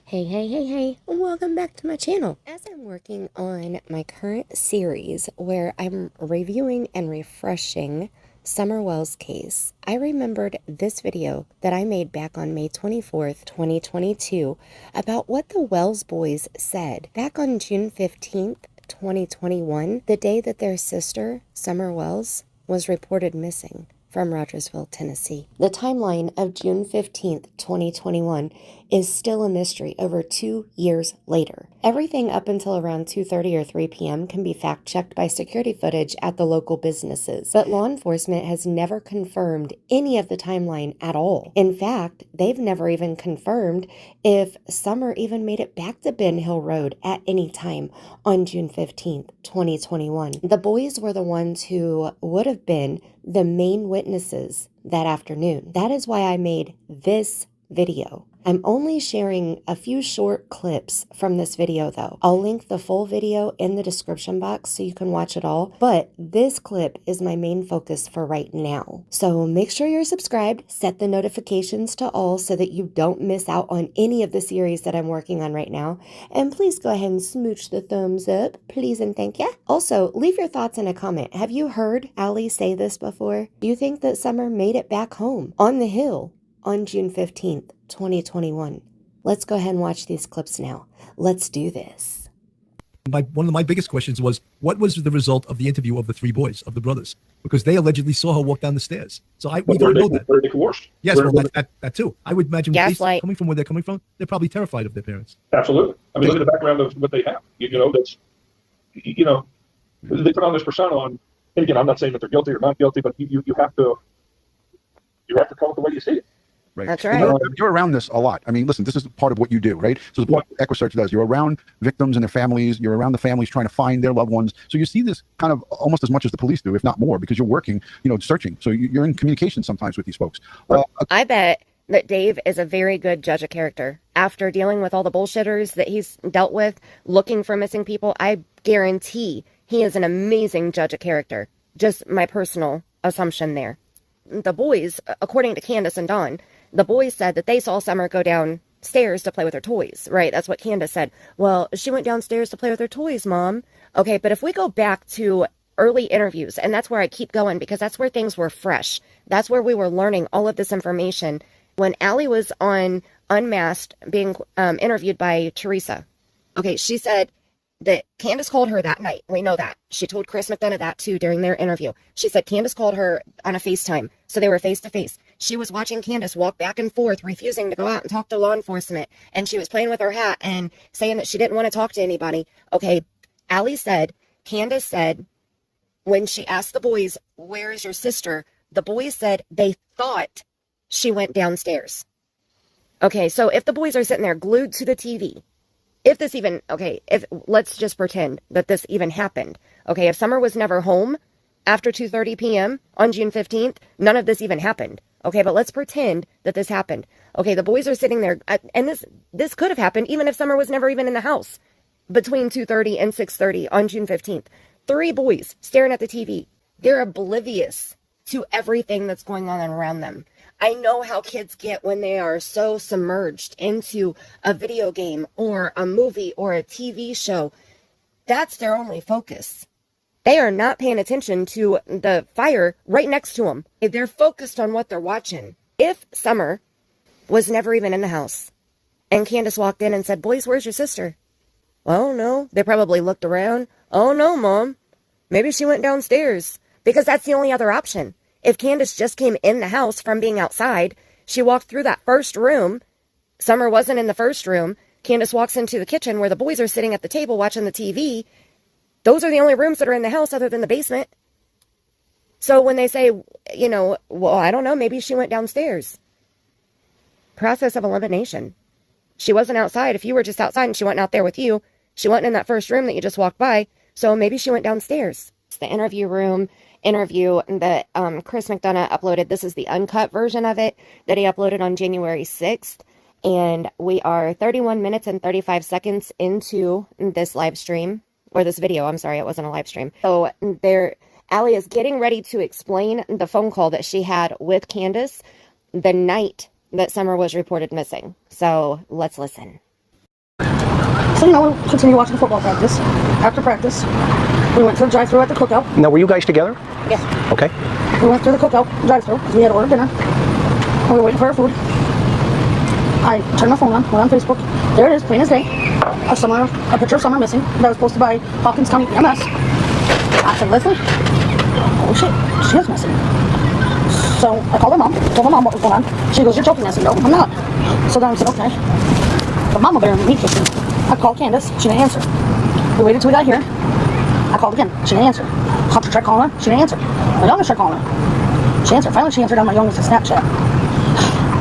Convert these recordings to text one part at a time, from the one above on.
Hey, welcome back to my channel. As I'm working on my current series where I'm reviewing and refreshing Summer Wells' case, I remembered this video that I made back on May 24th, 2022 about what the Wells boys said back on June 15th, 2021, the day that their sister, Summer Wells, was reported missing from Rogersville, Tennessee. The timeline of June 15th, 2021 is still a mystery over 2 years later. Everything up until around 2:30 or 3 p.m. can be fact-checked by security footage at the local businesses, but law enforcement has never confirmed any of the timeline at all. In fact, they've never even confirmed if Summer even made it back to Ben Hill Road at any time on June 15th, 2021. The boys were the ones who would have been the main witnesses that afternoon. That is why I made this video. I'm only sharing a few short clips from this video though. I'll link the full video in the description box so you can watch it all, but this clip is my main focus for right now. So make sure you're subscribed, set the notifications to all so that you don't miss out on any of the series that I'm working on right now. And please go ahead and smooch the thumbs up, please and thank you. Also, leave your thoughts in a comment. Have you heard Allie say this before? Do you think that Summer made it back home on the hill on June 15th, 2021. Let's go ahead and watch these clips now. Let's do this. One of my biggest questions was, what was the result of the interview of the three boys, of the brothers? Because they allegedly saw her walk down the stairs. So we don't know that. Were they coerced? Yes, well, that too. I would imagine Gaslight. Coming from where they're coming from, they're probably terrified of their parents. Absolutely. I mean, look at the background of what they have. They put on this persona on, and again, I'm not saying that they're guilty or not guilty, but you have to come with the way you see it. Right. That's right. You're around this a lot. I mean, listen, this is part of what you do, right? So what EquiSearch does, you're around victims and their families, you're around the families trying to find their loved ones. So you see this kind of almost as much as the police do, if not more, because you're working, searching. So you're in communication sometimes with these folks. I bet that Dave is a very good judge of character. After dealing with all the bullshitters that he's dealt with, looking for missing people, I guarantee he is an amazing judge of character. Just my personal assumption there. The boys, according to Candace and Dawn, the boys said that they saw Summer go downstairs to play with her toys, right? That's what Candace said. Well, she went downstairs to play with her toys, Mom. Okay, but if we go back to early interviews, and that's where I keep going because that's where things were fresh. That's where we were learning all of this information. When Allie was on Unmasked being interviewed by Teresa, okay, she said that Candace called her that night. We know that. She told Chris McDonough that too during their interview. She said Candace called her on a FaceTime. So they were face to face. She was watching Candace walk back and forth, refusing to go out and talk to law enforcement. And she was playing with her hat and saying that she didn't want to talk to anybody. Okay, Allie said, Candace said, when she asked the boys, where is your sister? The boys said they thought she went downstairs. Okay, so if the boys are sitting there glued to the TV, if let's just pretend that this even happened. Okay, if Summer was never home after 2:30 p.m. on June 15th, none of this even happened. Okay, but let's pretend that this happened. Okay, the boys are sitting there, and this could have happened even if Summer was never even in the house between 2:30 and 6:30 on June 15th. 3 boys staring at the TV. They're oblivious to everything that's going on around them. I know how kids get when they are so submerged into a video game or a movie or a TV show. That's their only focus. They are not paying attention to the fire right next to them. They're focused on what they're watching. If Summer was never even in the house and Candace walked in and said, boys, where's your sister? Oh, no. They probably looked around. Oh, no, Mom. Maybe she went downstairs. Because that's the only other option. If Candace just came in the house from being outside, she walked through that first room. Summer wasn't in the first room. Candace walks into the kitchen where the boys are sitting at the table watching the TV. Those are the only rooms that are in the house other than the basement. So when they say, well, I don't know, maybe she went downstairs. Process of elimination. She wasn't outside. If you were just outside and she went out there with you, she wasn't in that first room that you just walked by. So maybe she went downstairs. It's the interview room interview that Chris McDonough uploaded. This is the uncut version of it that he uploaded on January 6th. And we are 31 minutes and 35 seconds into this live stream. Or this video, I'm sorry, it wasn't a live stream. So Allie is getting ready to explain the phone call that she had with Candace the night that Summer was reported missing. So let's listen. So, we continue watching football practice. After practice, we went to the drive-thru at the cookout. Now, were you guys together? Yes. Okay. We went through the cookout drive-thru because we had ordered dinner. We were waiting for our food. I turned my phone on, went on Facebook. There it is, plain as day. A picture of Summer missing that was posted by Hawkins County EMS. I said, Leslie, oh shit, she is missing. So I called her mom, told my mom what was going on. She goes, you're joking. I said, no, I'm not. So then I said, okay. But Mama Bear and me kissing. I called Candace, she didn't answer. We waited till we got here. I called again, she didn't answer. Hunter tried calling her, she didn't answer. My youngest tried calling her. She answered. Finally, she answered on my youngest's Snapchat.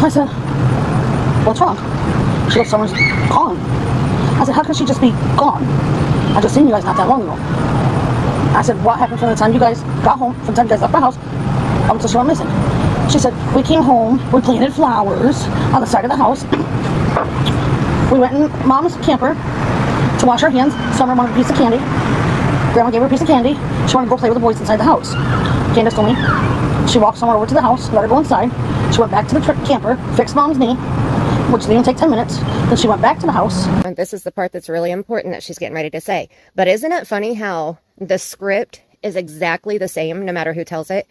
I said, what's wrong? She goes, Summer's calling. I said, how can she just be gone? I just seen you guys not that long ago. I said, what happened from the time you guys got home, from the time you guys left my house, up until she went missing? She said, we came home, we planted flowers on the side of the house. We went in Mom's camper to wash our hands. Summer wanted a piece of candy. Grandma gave her a piece of candy. She wanted to go play with the boys inside the house. Candace told me. She walked somewhere over to the house, let her go inside. She went back to the camper, fixed Mom's knee, which didn't even take 10 minutes. Then she went back to the house. And this is the part that's really important that she's getting ready to say. But isn't it funny how the script is exactly the same no matter who tells it?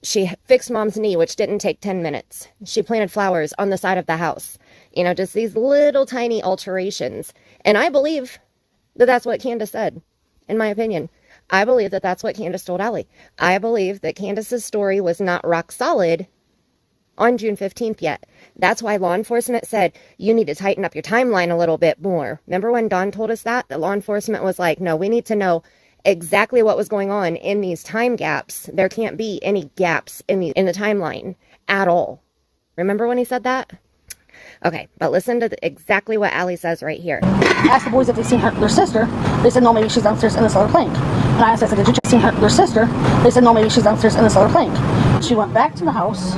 She fixed Mom's knee, which didn't take 10 minutes. She planted flowers on the side of the house. Just these little tiny alterations. And I believe that that's what Candace said, in my opinion. I believe that that's what Candace told Allie. I believe that Candace's story was not rock solid on June 15th yet. That's why law enforcement said, you need to tighten up your timeline a little bit more. Remember when Dawn told us that? The law enforcement was like, no, we need to know exactly what was going on in these time gaps. There can't be any gaps in the timeline at all. Remember when he said that? Okay, but listen to exactly what Allie says right here. Asked the boys if they seen their sister. They said, no, maybe she's downstairs in this other plank. And I said, did you just see their sister? They said, no, maybe she's downstairs in this other plank. She went back to the house,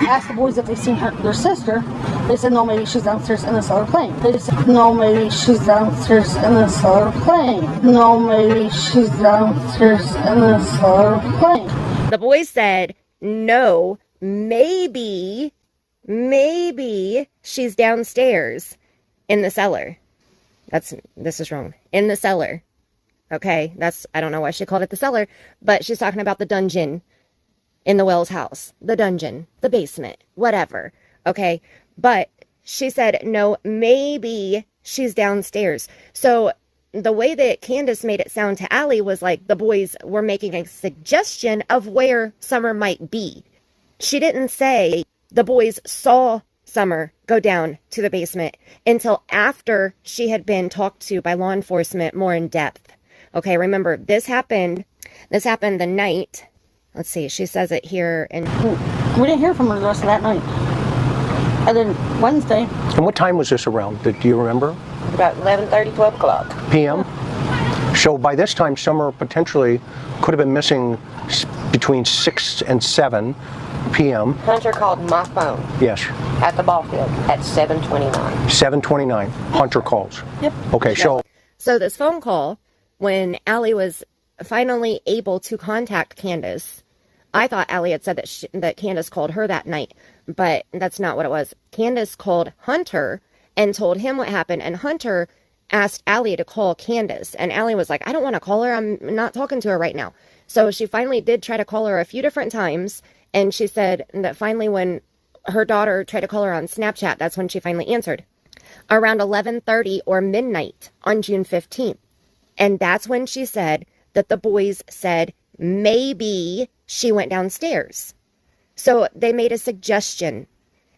asked the boys if they seen their sister. They said, no, maybe she's downstairs in this other plank. They said, no, maybe she's downstairs in this other plank. No, maybe she's downstairs in this other plank. The boys said, no, maybe she's downstairs in the cellar. This is wrong. In the cellar. Okay, I don't know why she called it the cellar, but she's talking about the dungeon in the Wells house. The dungeon, the basement, whatever. Okay, but she said, no, maybe she's downstairs. So the way that Candace made it sound to Allie was like the boys were making a suggestion of where Summer might be. She didn't say the boys saw Summer go down to the basement until after she had been talked to by law enforcement more in depth. Okay, remember, this happened the night. Let's see, she says it here. And we didn't hear from her the rest of that night. And then Wednesday. And what time was this around? Do you remember? About 11:30, 12 o'clock. PM? So by this time, Summer potentially could have been missing between 6 and 7 p.m. Hunter called my phone. Yes. At the ball field at 7:29. 7:29. Hunter calls. Yep. Okay, so this phone call, when Allie was finally able to contact Candace, I thought Allie had said that Candace called her that night, but that's not what it was. Candace called Hunter and told him what happened, and Hunter asked Allie to call Candace, and Allie was like, I don't want to call her. I'm not talking to her right now. So she finally did try to call her a few different times, and she said that finally when her daughter tried to call her on Snapchat, that's when she finally answered. Around 11:30 or midnight on June 15th. And that's when she said that the boys said maybe she went downstairs. So they made a suggestion.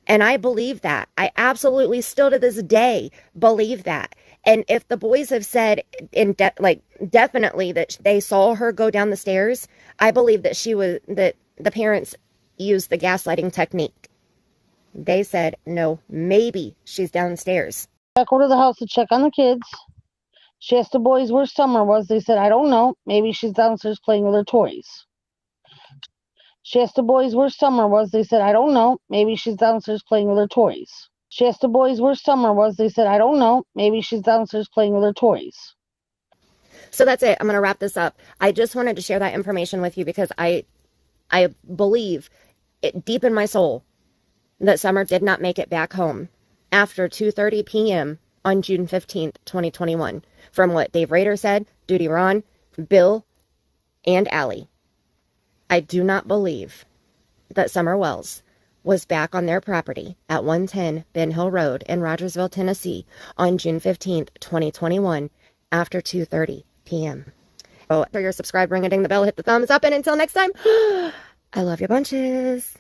And I believe that. I absolutely still to this day believe that. And if the boys have said definitely that they saw her go down the stairs, I believe that that the parents used the gaslighting technique. They said, no, maybe she's downstairs. I go to the house to check on the kids. She asked the boys where Summer was. They said, I don't know. Maybe she's downstairs playing with her toys. She asked the boys where Summer was. They said, I don't know. Maybe she's downstairs playing with her toys. She asked the boys where Summer was. They said, I don't know. Maybe she's downstairs playing with her toys. So that's it. I'm going to wrap this up. I just wanted to share that information with you because I believe it deep in my soul that Summer did not make it back home after 2:30 p.m. on June 15th, 2021. From what Dave Rader said, Duty Ron, Bill, and Allie. I do not believe that Summer Wells was back on their property at 110 Ben Hill Road in Rogersville, Tennessee on June 15th, 2021 after 2:30 p.m. So, if you're subscribed, ring a ding the bell, hit the thumbs up, and until next time, I love you bunches.